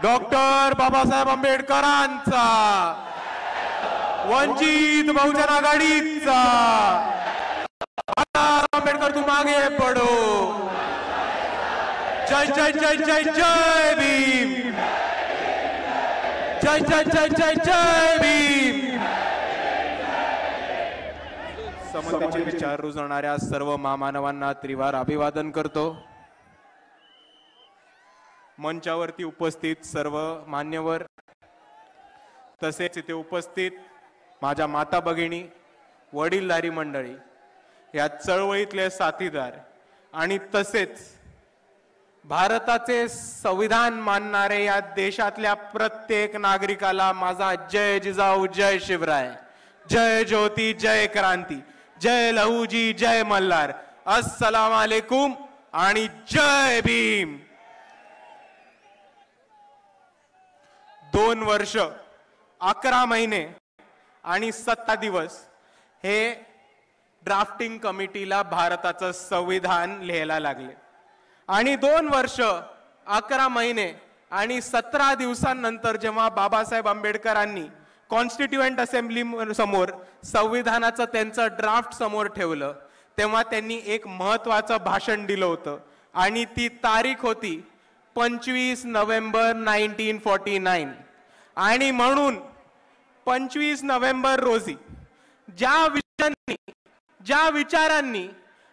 Doctor Babasaheb आंबेडकरांचा, वंचित बहुजन आघाडीचा। आंबेडकर तू मागे पडो। जय जय जय जय जय भीम, जय जय जय जय जय भीम। समतेचे विचार रुजवणाऱ्या सर्व महामानवांना त्रिवार अभिवादन करतो। मंचावरती उपस्थित सर्व मान्यवर, तसेच इथे उपस्थित माझ्या माता भगिनी, वडीलधारी मंडळी, या चळवळीतले साथीदार आणि तसेच भारताचे संविधान मानणारे या देशातल्या प्रत्येक नागरिकाला माझा जय जिजाऊ, जय शिवराय, जय ज्योती, जय क्रांती, जय लहूजी, जय मल्हार, अस्सलाम वालेकुम आणि जय भीम। 2 वर्ष 11 महिने आणि 17 दिवस हे ड्राफ्टिंग कमिटीला भारताचं संविधान लिहायला लागले आणि 2 वर्ष 11 महिने आणि 17 दिवसांनंतर जेव्हा बाबासाहेब आंबेडकरांनी कॉन्स्टिट्यूएंट असेंब्ली समोर संविधानाचं त्यांचं ड्राफ्ट समोर ठेवलं, तेव्हा त्यांनी एक महत्त्वाचं भाषण दिलं होतं आणि ती तारीख होती 25 नोव्हेंबर 1949। आणि म्हणून 25 नोव्हेंबर रोजी ज्या विचारांनी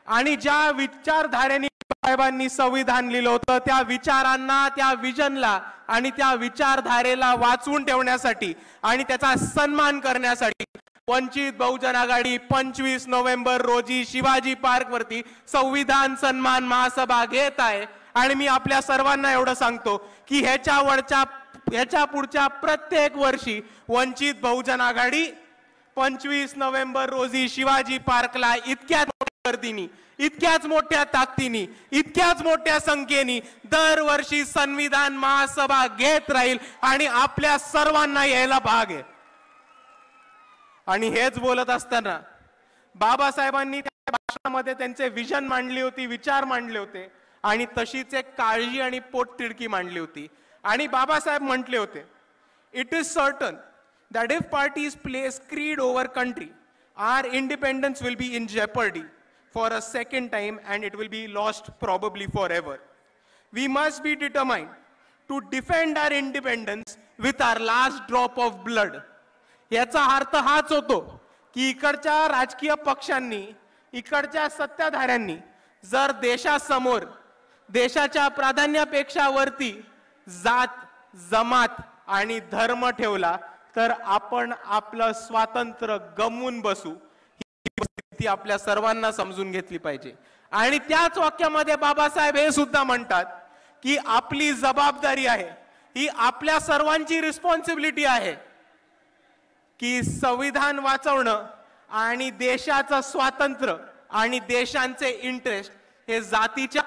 आणि ज्या विचारधारेने साहेबांनी संविधान लिहिलं होतं, त्या विचारांना, त्या विजनला आणि त्या विचारधारेला वाचवून ठेवण्यासाठी आणि त्याचा सन्मान करण्यासाठी वंचित बहुजन आघाडी 25 नोव्हेंबर रोजी शिवाजी पार्क वरती संविधान सन्मान महासभा घेत आहे। आणि मी आपल्या सर्वांना एवढं सांगतो की ह्याच्या पुढच्या प्रत्येक वर्षी वंचित बहुजन आघाडी 25 नोव्हेंबर रोजी शिवाजी पार्कला इतक्याच मोठ्या गर्दीने, इतक्याच मोठ्या ताकदीने, इतक्याच मोठ्या संख्येने दरवर्षी संविधान महासभा घेत राहील आणि आपल्या सर्वांना यायला भाग आहे। आणि हेच बोलत असताना बाबासाहेबांनी त्या भाषणामध्ये त्यांचे विजन मांडली होती, विचार मांडले होते आणि तशीच एक काळजी आणि पोटतिडकी मांडली होती। आणि बाबासाहेब म्हटले होते, it is certain that if parties place creed over country, our independence will be in jeopardy for a second time and it will be lost probably forever. We must be determined to defend our independence with our last drop of blood. याचा अर्थ हाच होतो की इकडच्या राजकीय पक्षांनी, इकडच्या सत्ताधाऱ्यांनी जर देशासमोर देशाच्या प्राधान्यापेक्षा वरती जात, जमात आणि धर्म ठेवला तर आपण आपलं स्वातंत्र्य गमवून बसू। ही परिस्थिती आपल्या सर्वांना समजून घेतली पाहिजे। आणि त्याच वाक्यामध्ये बाबासाहेब हे सुद्धा म्हणतात की आपली जबाबदारी आहे, ही आपल्या सर्वांची रिस्पॉन्सिबिलिटी आहे की संविधान वाचवणं आणि देशाचं स्वातंत्र्य आणि देशांचे इंटरेस्ट हे जातीच्या,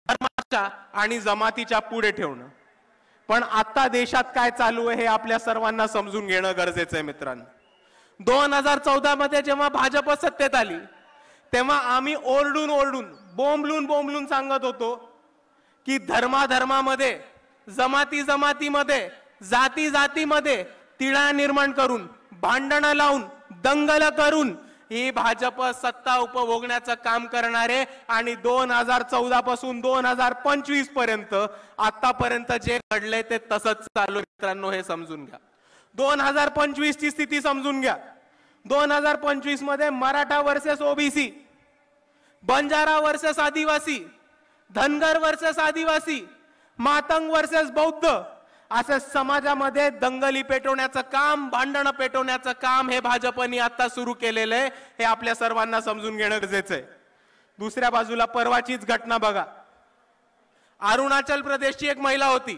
धर्माच्या आणि जमातीच्या पुढे ठेवणं। पण आता देशात काय चालू आहे हे आपल्या सर्वांना समजून घेणं गरजेचं आहे मित्रांनो। 2014 मध्ये जेव्हा भाजप सत्तेत आली तेव्हा आम्ही ओरडून बोंबलून सांगत होतो की धर्मामध्ये, जमातीमध्ये, जातीमध्ये तिळा निर्माण करून, भांडणं लावून, दंगल करून ही भाजप सत्ता उपभोगण्याचं काम करणारे आणि 2014 पासून 2025 पर्यंत आतापर्यंत जे घडले ते तसंच चालू। मित्रांनो हे समजून घ्या, 2025 ची स्थिती समजून घ्या। 2025 मध्ये Maratha versus OBC, Banjara versus आदिवासी, धनगर वर्सेस आदिवासी, मातंग वर्सेस बौद्ध, असं समाजामध्ये दंगली पेटवण्याचं काम, भांडणं पेटवण्याचं काम हे भाजपने आता सुरू केलेलं आहे। हे आपल्या सर्वांना समजून घेणं गरजेचं आहे। दुसऱ्या बाजूला परवाचीच घटना बघा, अरुणाचल प्रदेशची एक महिला होती,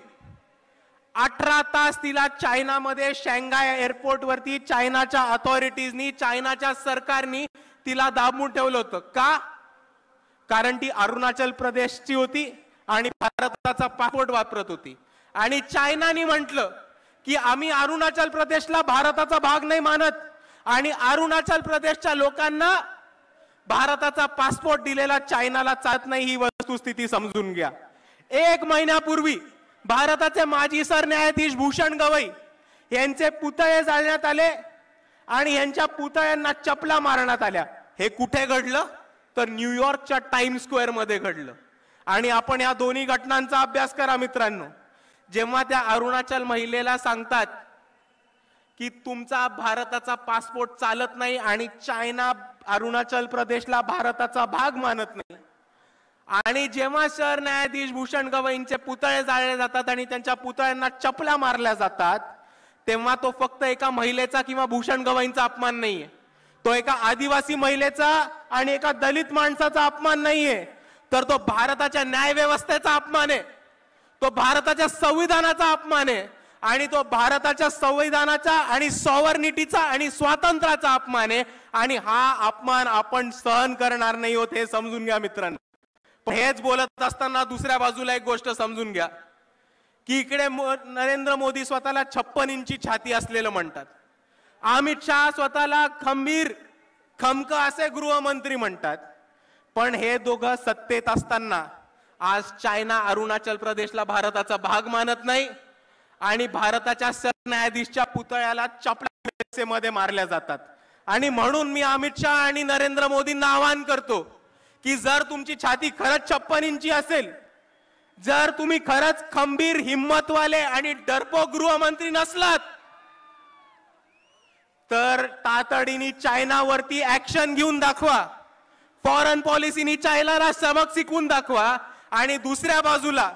18 तास तिला चायनामध्ये शांघाय एअरपोर्ट वरती चायनाच्या अथॉरिटीजनी, चायनाच्या सरकारनी तिला दाबून ठेवलं होतं। का? कारण ती अरुणाचल प्रदेशची होती आणि भारताचा पासपोर्ट वापरत होती आणि चायनाने म्हटलं की आम्ही अरुणाचल प्रदेशला भारताचा भाग नाही मानत आणि अरुणाचल प्रदेशच्या लोकांना भारताचा पासपोर्ट दिलेला चायनाला चालत नाही। ही वस्तुस्थिती समजून घ्या। 1 महिन्यापूर्वी भारताचे माजी सरन्यायाधीश भूषण गवई यांचे पुतळे जाळण्यात आले आणि यांच्या पुतळ्यांना चपला मारण्यात आल्या। हे कुठे घडलं? तर न्यूयॉर्कच्या टाइम्स स्क्वेअर मध्ये घडलं। आणि आपण या दोन्ही घटनांचा अभ्यास करा मित्रांनो। जेव्हा त्या अरुणाचल महिलेला सांगतात की तुमचा भारताचा पासपोर्ट चालत नाही आणि चायना अरुणाचल प्रदेशला भारताचा भाग मानत नाही, आणि जेव्हा सरन्यायाधीश भूषण गवईंचे पुतळे जाळले जातात आणि त्यांच्या पुतळ्यांना चपला मारल्या जातात, तेव्हा तो फक्त एका महिलेचा किंवा भूषण गवईंचा अपमान नाहीये, तो एका आदिवासी महिलेचा आणि एका दलित माणसाचा अपमान नाहीये, तर तो भारताच्या न्याय व्यवस्थेचा अपमान आहे, तो भारताच्या संविधानाचा अपमान आहे आणि तो भारताच्या संविधानाचा आणि सॉव्हर्निटीचा आणि स्वातंत्र्याचा अपमान आहे। आणि हा अपमान आपण सहन करणार नाही होत, हे समजून घ्या मित्रांनो। पण हेच बोलत असताना दुसऱ्या बाजूला एक गोष्ट समजून घ्या की इकडे नरेंद्र मोदी स्वतःला 56 इंची छाती असलेलं म्हणतात, अमित शहा स्वतःला खंबीर खमक असे गृहमंत्री म्हणतात, पण हे दोघं सत्तेत असताना आज चायना अरुणाचल प्रदेशला भारताचा भाग मानत नाही आणि भारताच्या सरन्यायाधीशच्या पुतळ्याला चपला मारल्या जातात। आणि म्हणून मी अमित शहा आणि नरेंद्र मोदींना आवाहन करतो की जर तुमची छाती खरंच 56 इंची असेल, जर तुम्ही खरंच खंबीर हिम्मतवाले आणि डरपोक गृहमंत्री नसलात, तर तातडीने चायनावरती ऍक्शन घेऊन दाखवा, फॉरेन पॉलिसीनी चायनाला सबक शिकवून दाखवा। आणि दुसऱ्या बाजूला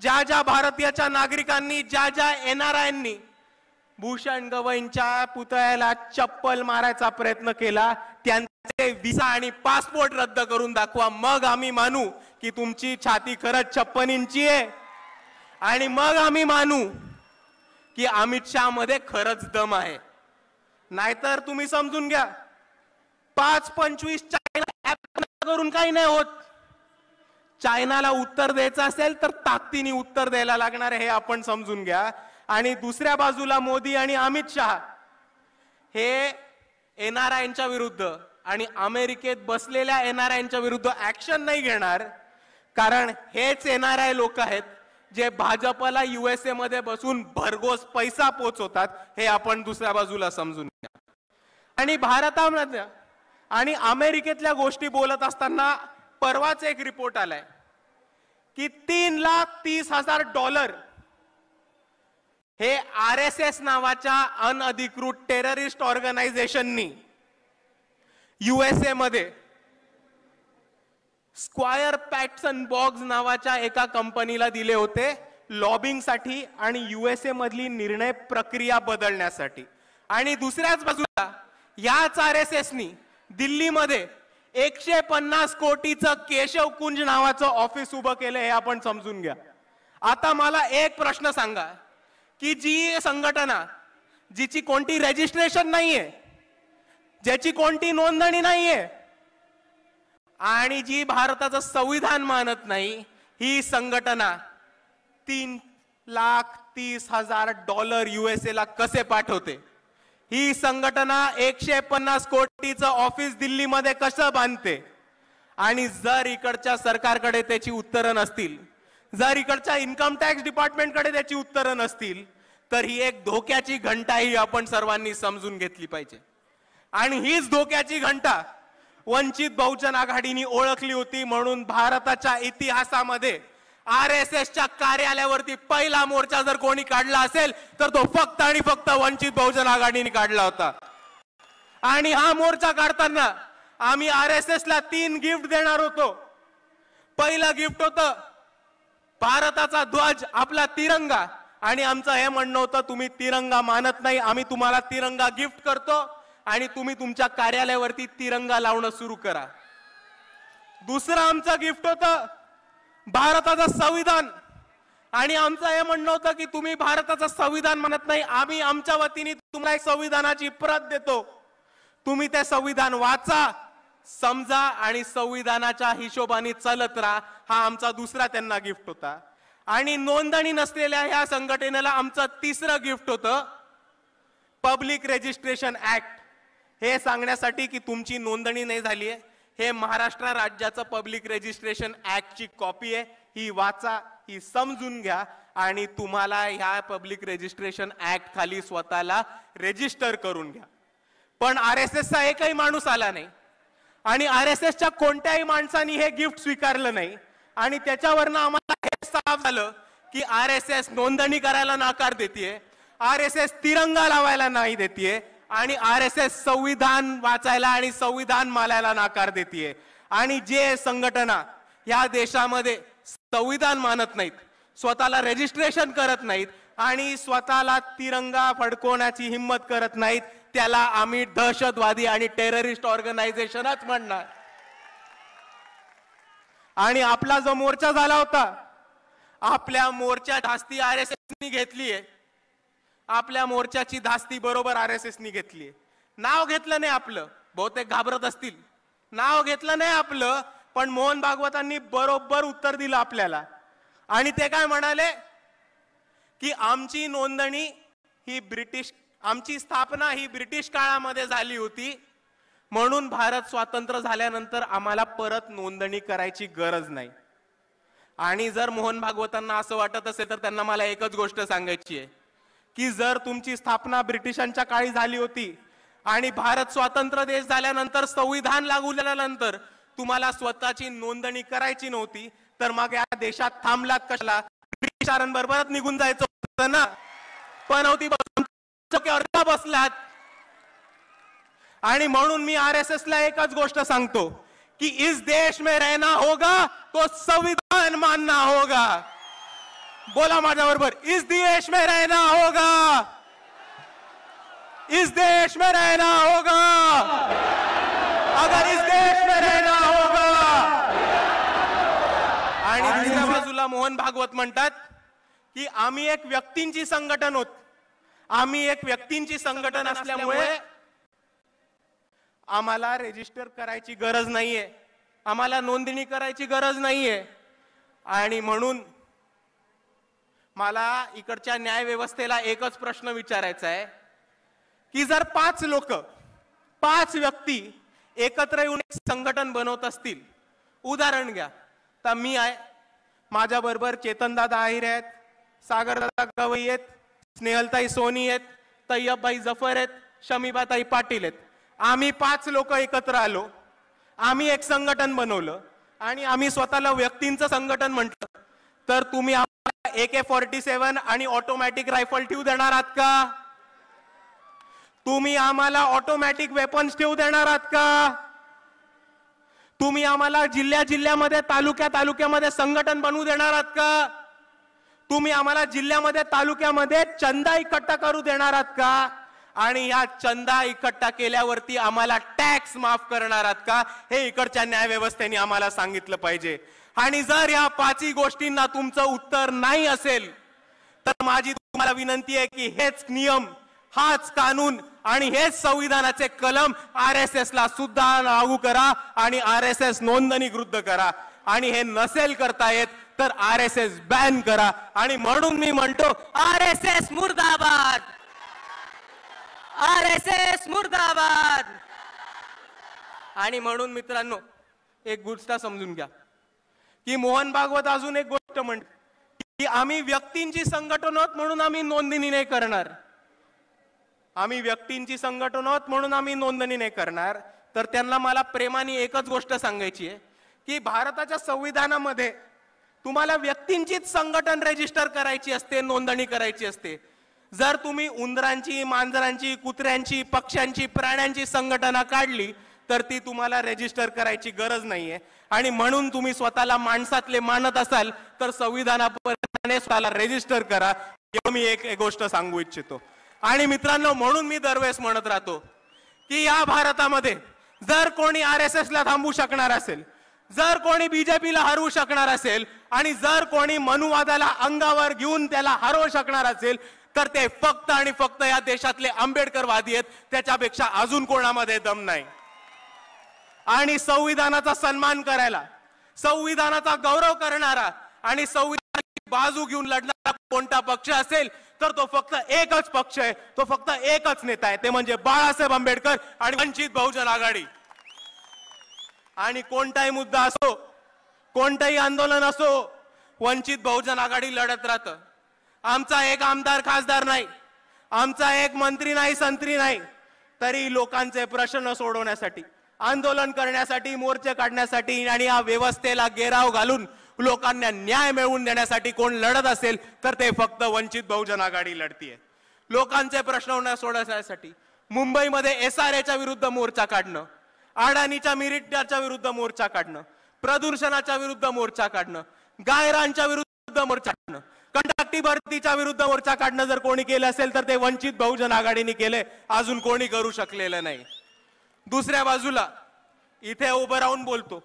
ज्या ज्या भारतीय नागरिकांनी, ज्या ज्या एनआरआयनी भूषण गवईंच्या पुतळ्याला चप्पल मारायचा प्रयत्न केला, त्यांचे व्हिसा आणि पासपोर्ट रद्द करून दाखवा, मग आम्ही मानू की तुमची छाती खरंच 56 इंची आहे, आणि मग आम्ही मानू की अमित शहा मध्ये खरंच दम आहे। नाहीतर तुम्ही समजून घ्या 5-25 चायना करून काही नाही होत। चायनाला उत्तर द्यायचं असेल तर ताकदीने उत्तर द्यायला लागणार आहे, हे आपण समजून घ्या। आणि दुसऱ्या बाजूला मोदी आणि अमित शहा हे एनआरआयच्या विरुद्ध आणि अमेरिकेत बसलेल्या एनआरआयच्या विरुद्ध ऍक्शन नाही घेणार, कारण हेच एनआरआय लोक आहेत जे भाजपला यूएसए मध्ये बसून भरघोस पैसा पोचवतात, हे आपण दुसऱ्या बाजूला समजून घ्या। आणि भारतामध्ये आणि अमेरिकेतल्या गोष्टी बोलत असताना परवाच एक रिपोर्ट आलाय की $3,30,000 हे आरएसएस नावाच्या अनधिकृत टेररिस्ट ऑर्गनायझेशननी यूएसए मध्ये स्क्वायर पॅटसन बॉक्स नावाच्या एका कंपनीला दिले होते लॉबिंग साठी आणि यूएसए मधली निर्णय प्रक्रिया बदलण्यासाठी। आणि दुसऱ्याच बाजूला याच आरएसएसनी दिल्लीमध्ये 150 कोटीचं केशव कुंज नावाचं ऑफिस उभं केलं, हे आपण समजून घ्या। आता मला एक प्रश्न सांगा की जी संघटना जिची कोणती रजिस्ट्रेशन नाहीये, ज्याची कोणती नोंदणी नाहीये आणि जी भारताचं संविधान मानत नाही, ही संघटना $3,30,000 यूएसए ला कसे पाठवते? ही संघटना 150 कोटीचं ऑफिस दिल्लीमध्ये कसं बांधते? आणि जर इकडच्या सरकारकडे त्याची उत्तरं नसतील, जर इकडच्या इन्कम टॅक्स डिपार्टमेंटकडे त्याची उत्तरं नसतील, तर ही एक धोक्याची घंटा ही आपण सर्वांनी समजून घेतली पाहिजे। आणि हीच धोक्याची घंटा वंचित बहुजन आघाडीने ओळखली होती, म्हणून भारताच्या इतिहासामध्ये आरएसएसच्या कार्यालयावरती पहिला मोर्चा जर कोणी काढला असेल तर तो फक्त आणि फक्त वंचित बहुजन आघाडीने काढला होता। आणि हा मोर्चा काढताना आम्ही आरएसएसला 3 गिफ्ट देणार होतो। पहिलं गिफ्ट होतं भारताचा ध्वज, आपला तिरंगा, आणि आमचं हे म्हणणं होतं तुम्ही तिरंगा मानत नाही, आम्ही तुम्हाला तिरंगा गिफ्ट करतो आणि तुम्ही तुमच्या कार्यालयावरती तिरंगा लावणं सुरू करा। दुसरं आमचं गिफ्ट होतं भारताचं संविधान, आणि आमचं हे म्हणणं होतं की तुम्ही भारताचं संविधान मानत नाही, आम्ही आमच्या वतीने तुम्हाला एक संविधानाची प्रत देतो, तुम्ही ते संविधान वाचा, समजा आणि संविधानाच्या हिशोबाने चालत राहा। हा आमचा दुसरा त्यांना गिफ्ट होता। आणि नोंदणी नसलेल्या ह्या संघटनेला आमचं तिसरं गिफ्ट होतं पब्लिक रजिस्ट्रेशन ऍक्ट, हे सांगण्यासाठी की तुमची नोंदणी नाही झाली आहे, हे महाराष्ट्र राज्याचं पब्लिक रजिस्ट्रेशन ऍक्टची कॉपी आहे, ही वाचा, ही समजून घ्या आणि तुम्हाला ह्या पब्लिक रजिस्ट्रेशन ऍक्ट खाली स्वतःला रजिस्टर करून घ्या. पण RSSचा एकही माणूस आला नाही आणि RSSच्या कोणत्याही माणसाने हे गिफ्ट स्वीकारलं नाही आणि त्याच्यावरनं आम्हाला हे साफ झालं की RSS नोंदणी करायला नकार देतेय, RSS तिरंगा लावायला नाही देतेय आणि RSS संविधान वाचायला आणि संविधान मानायला नकार देतेय. आणि जे संघटना या देशामध्ये संविधान मानत नाहीत, स्वतःला रजिस्ट्रेशन करत नाहीत आणि स्वतःला तिरंगा फडकवण्याची हिम्मत करत नाहीत, त्याला आम्ही दहशतवादी आणि टेररिस्ट ऑर्गनायझेशनच म्हणणार. आणि आपला जो मोर्चा झाला होता, आपल्या मोर्चा धास्ती RSSनी घेतलीये. आपल्या मोर्चाची धास्ती बरोबर RSSनी घेतलीये. नाव घेतलं नाही आपलं, बहुतेक घाबरत असतील, नाव घेतलं नाही आपलं, पण मोहन भागवतांनी बरोबर उत्तर दिलं आपल्याला. आणि ते काय म्हणाले की आमची नोंदणी ही आमची स्थापना ही ब्रिटिश काळामध्ये झाली होती, म्हणून भारत स्वातंत्र्य झाल्यानंतर आम्हाला परत नोंदणी करायची गरज नाही. आणि जर मोहन भागवतांना असं वाटत असेल तर त्यांना मला एकच गोष्ट सांगायची आहे की जर तुमची स्थापना ब्रिटिशांच्या काळी झाली होती आणि भारत स्वतंत्र देश झाल्यानंतर संविधान लागू झाल्यानंतर तुम्हाला स्वतःची नोंदणी करायची नव्हती, तर मग या देशात थांबलात कशाला? ब्रिटिशांबरोबरच निघून जायचं होतं ना. पनवती बसलात. आणि म्हणून मी RSSला एकच गोष्ट सांगतो कि इस देश में रहना होगा तो संविधान मानना होगा. बोला माझ्या बरोबर, इस देश में रहना होगा, इस देश में रहना होगा, अगर इस देश में रहना होगा. आणि दुसऱ्या बाजूला मोहन भागवत म्हणतात की आम्ही एक व्यक्तींची संघटन होत, आम्ही एक व्यक्तींची संघटन असल्यामुळे आम्हाला रजिस्टर करायची गरज नाहीये, आम्हाला नोंदणी करायची गरज नाहीये. आणि म्हणून मला इकडच्या न्याय व्यवस्थेला एकच प्रश्न विचारायचा आहे की जर 5 लोक, 5 व्यक्ती एकत्र येऊन एक संघटन बनवत असतील, उदाहरण घ्या तर मी आहे, माझ्या बरोबर चेतनदादा आहिर आहेत, सागरदादा गवई आहेत, स्नेहलताई सोनी आहेत, तय्यबभाई जफर आहेत, शमीबाताई पाटील आहेत. आम्ही 5 लोक एकत्र आलो, आम्ही एक संघटन बनवलं आणि आम्ही स्वतःला व्यक्तींचं संघटन म्हटलं, तर तुम्ही आम्हाला AK-47 आणि ऑटोमॅटिक रायफल ठेवू देणार आहात का? तुम्ही आम्हाला ऑटोमॅटिक वेपन्स ठेवू देणार आहात का? तुम्ही आम्हाला जिल्ह्यामध्ये तालुक्यामध्ये संघटन बनवू देणार आहात का? तुम्ही आम्हाला जिल्ह्यामध्ये तालुक्यामध्ये चंदा इकट्ठा करू देणार आहात का? आणि या चंदा इकट्ठा केल्यावरती आम्हाला टॅक्स माफ करणार आहात का? हे इकडच्या न्याय व्यवस्थेने आम्हाला सांगितलं पाहिजे. आणि जर या 5 गोष्टींना तुमचं उत्तर नाही असेल तर माझी तुम्हाला विनंती आहे की हेच नियम, हाच कानून आणि हेच संविधानाचे कलम RSSला सुद्धा लागू करा आणि RSS नोंदणी विरुद्ध करा. आणि हे नसेल करता येत तर RSS बॅन करा. आणि म्हणून मी म्हणतो RSS मुर्दाबाद, RSS मुर्दाबाद. आणि म्हणून मित्रांनो एक गोष्ट समजून घ्या की मोहन भागवत अजून एक गोष्ट म्हणतात की आम्ही व्यक्तींची संघटन आहोत म्हणून आम्ही नोंदणी नाही करणार, आम्ही व्यक्तींची संघटन आहोत म्हणून आम्ही नोंदणी नाही करणार. तर त्यांना मला प्रेमाने एकच गोष्ट सांगायची आहे की भारताच्या संविधानामध्ये तुम्हाला व्यक्तींचीच संघटन रजिस्टर करायची असते, नोंदणी करायची असते. जर तुम्ही उंदरांची, मांजरांची, कुत्र्यांची, पक्ष्यांची, प्राण्यांची संघटना काढली तर ती तुम्हाला रजिस्टर करायची गरज नाहीये. आणि म्हणून तुम्ही स्वतःला माणसातले मानत असाल तर संविधानाप्रमाणे स्वतःला रजिस्टर करा. मी एक गोष्ट सांगू इच्छितो. आणि मित्रांनो म्हणून मी दरवेळेस म्हणत राहतो की या भारतामध्ये जर कोणी RSSला थांबवू शकणार असेल, जर कोणी BJPला हरवू शकणार असेल आणि जर कोणी मनुवादाला अंगावर घेऊन त्याला हरवू शकणार असेल तर ते फक्त आणि फक्त या देशातले आंबेडकरवादी आहेत. त्याच्यापेक्षा अजून कोणामध्ये दम नाही. आणि संविधानाचा सन्मान करायला, संविधानाचा गौरव करणारा आणि संविधानाची बाजू घेऊन लढणारा कोणता पक्ष असेल तर तो फक्त एकच पक्ष आहे, तो फक्त एकच नेता आहे, ते म्हणजे बाळासाहेब आंबेडकर आणि वंचित बहुजन आघाडी. आणि कोणताही मुद्दा असो, कोणताही आंदोलन असो, वंचित बहुजन आघाडी लढत राहतं. आमचा एक आमदार खासदार नाही, आमचा एक मंत्री नाही, संत्री नाही, तरी लोकांचे प्रश्न सोडवण्यासाठी, आंदोलन करण्यासाठी, मोर्चे काढण्यासाठी आणि या व्यवस्थेला घेराव घालून लोकांना न्याय मिळवून देण्यासाठी कोण लढत असेल तर ते फक्त वंचित बहुजन आघाडी लढतीये. लोकांचे प्रश्न सोडवण्यासाठी मुंबईमध्ये एसआरएच्या विरुद्ध मोर्चा काढणं, अडाणीच्या मिरिटाच्या विरुद्ध मोर्चा काढणं, प्रदूषणाच्या विरुद्ध मोर्चा काढणं, गायरांच्या विरुद्ध मोर्चा काढणं, कंत्राटी भरतीच्या विरुद्ध मोर्चा काढणं जर कोणी केलं असेल तर ते वंचित बहुजन आघाडीने केले, अजून कोणी करू शकलेलं नाही. दुसऱ्या बाजूला इथे उभं राहून बोलतो,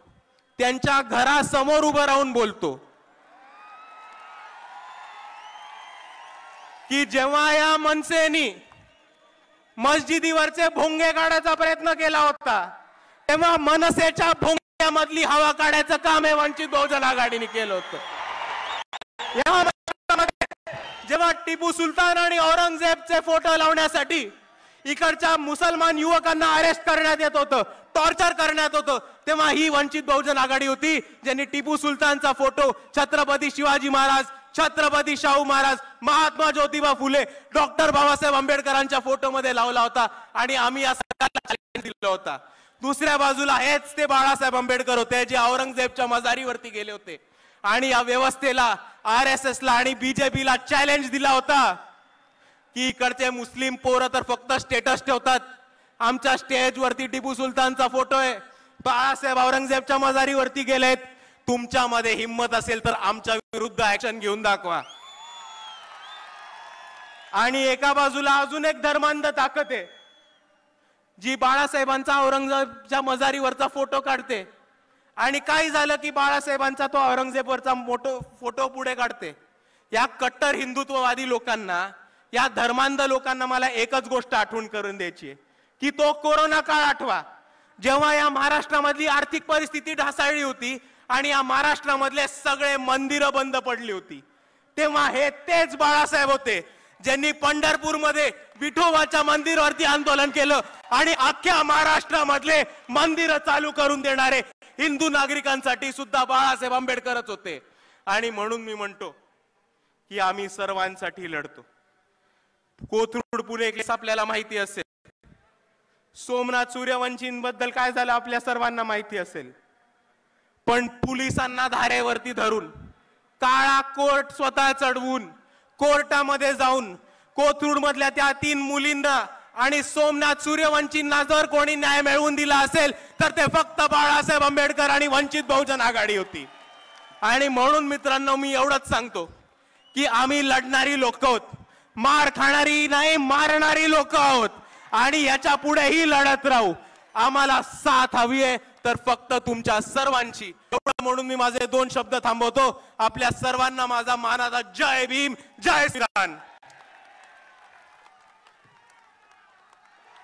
त्यांच्या घरासमोर उभं राहून बोलतो की जेव्हा या मनसेनी मस्जिदीवरचे भोंगे काढायचा प्रयत्न केला होता तेव्हा मनसेच्या भोंग्यामधली हवा काढायचं काम हे वंचित बहुजन आघाडीने केलं होतं. जेव्हा टिपू सुलतान आणि औरंगजेबचे फोटो लावण्यासाठी इकडच्या मुसलमान युवकांना अरेस्ट करण्यात येत होतं, टॉर्चर करण्यात होतं, तेव्हा ही वंचित बहुजन आघाडी होती ज्यांनी टिपू सुलतानचा फोटो छत्रपती शिवाजी महाराज, छत्रपती शाहू महाराज, महात्मा ज्योतिबा फुले, डॉक्टर बाबासाहेब आंबेडकरांच्या फोटो मध्ये लावला होता आणि आम्ही या सरकारला चॅलेंज दिलं होता. दुसऱ्या बाजूला हेच ते बाळासाहेब आंबेडकर होते जे औरंगजेबच्या मजारीवरती गेले होते आणि या व्यवस्थेला, RSSला आणि बीजेपीला चॅलेंज दिला होता की इकडचे मुस्लिम पोरं तर फक्त स्टेटस ठेवतात, आमच्या स्टेजवरती टिपू सुलतानचा फोटो आहे, बाळासाहेब औरंगजेबच्या मजारीवरती गेलेत, तुमच्यामध्ये हिम्मत असेल तर आमच्या विरुद्ध ऍक्शन घेऊन दाखवा. आणि एका बाजूला अजून एक धर्मांध ताकद आहे जी बाळासाहेबांचा औरंगजेबच्या मजारीवरचा फोटो काढते आणि काय झालं की बाळासाहेबांचा तो औरंगजेबवरचा फोटो पुढे काढते. या कट्टर हिंदुत्ववादी लोकांना, या धर्मांध लोकांना मला एकच गोष्ट आठवण करून द्यायची आहे की तो कोरोना काळ आठवा, जेव्हा या महाराष्ट्रामधली आर्थिक परिस्थिती ढासळली होती आणि या महाराष्ट्रामधले सगळे मंदिरं बंद पडली होती, तेव्हा हे तेच बाळासाहेब होते ज्यांनी पंढरपूरमध्ये विठोबाच्या मंदिरावरती आंदोलन केलं आणि अख्ख्या महाराष्ट्रामधले मंदिरं चालू करून देणारे हिंदू नागरिकांसाठी सुद्धा बाळासाहेब आंबेडकरच होते. आणि म्हणून मी म्हणतो की आम्ही सर्वांसाठी लढतो. कोथरूड पुणे केस आपल्याला माहिती असेल, सोमनाथ सूर्यवंशींबद्दल काय झालं आपल्या सर्वांना माहिती असेल, पण पोलिसांना धारेवरती धरून, काळा कोर्ट स्वतः चढवून, कोर्टामध्ये जाऊन कोथरूड मधल्या त्या 3 मुलींना आणि सोमनाथ सूर्यवंशींना जर कोणी न्याय मिळवून दिला असेल तर ते फक्त बाळासाहेब आंबेडकर आणि वंचित बहुजन आघाडी होती. आणि म्हणून मित्रांनो मी एवढंच सांगतो की आम्ही लढणारी लोक आहोत, मार खाणारी नाही, मारणारी लोक आहोत आणि याच्या पुढेही लढत राहू. आम्हाला साथ हवी आहे तर फक्त तुमच्या सर्वांची. एवढं म्हणून मी माझे 2 शब्द थांबवतो. आपल्या सर्वांना माझा मानाचा जय भीम, जय श्रीराम.